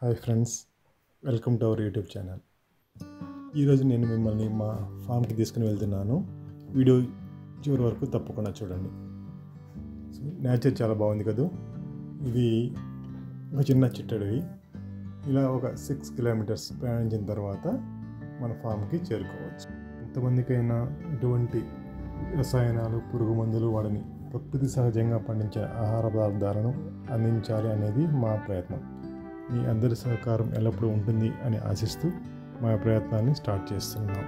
Hi friends, welcome to our YouTube channel. ఈరోజు నేను మిమ్మల్ని మా ఫామ్కి తీసుకుని వెళ్తున్నాను. వీడియో చివరి వరకు తప్పకుండా చూడండి. సో నేచర్ చాలా బాగుంది కదా. ఇది ఒక చిన్న చిట్టడవి. ఇలా ఒక 6 కిలోమీటర్స్ ప్రయాణించిన తర్వాత మన ఫామ్కి చేరుకోవచ్చు. ఎంతమందికైనా ఎటువంటి రసాయనాలు, పురుగు మందులు వాడని ప్రకృతి సహజంగా పండించే ఆహార పదార్థాలను అందించాలి అనేది మా ప్రయత్నం. మీ అందరి సహకారం ఎల్లప్పుడూ ఉంటుంది అని ఆశిస్తూ మా ప్రయత్నాన్ని స్టార్ట్ చేస్తున్నాం.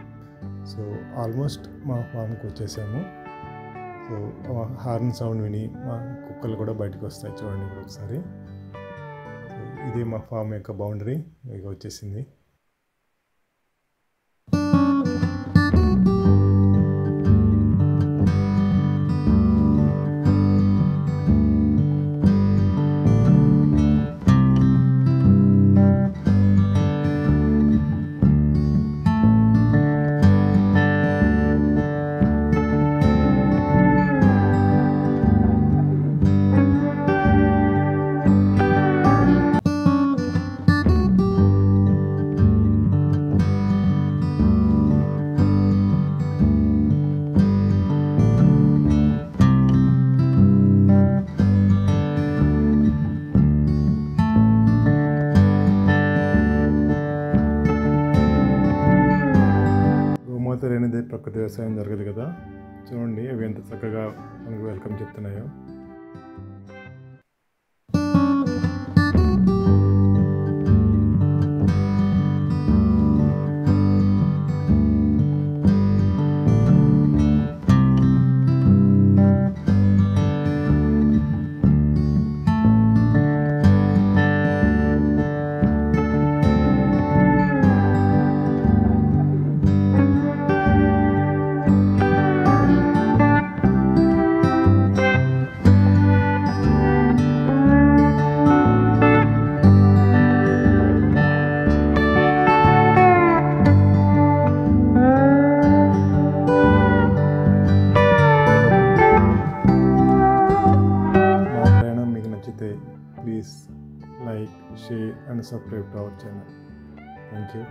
సో ఆల్మోస్ట్ మా ఫామ్కి వచ్చేసాము. సో హార్న్ సౌండ్ విని మా కుక్కలు కూడా బయటకు వస్తాయి. చూడండి ఇప్పుడు ఒకసారి. సో ఇదే మా ఫామ్ యొక్క బౌండరీ ఇక వచ్చేసింది. లేనిదే ప్రకృతి వ్యవసాయం జరగదు కదా. చూడండి అవి ఎంత చక్కగా మనకు welcome చెప్తున్నాయో. Please like, share and subscribe to our channel. Thank you.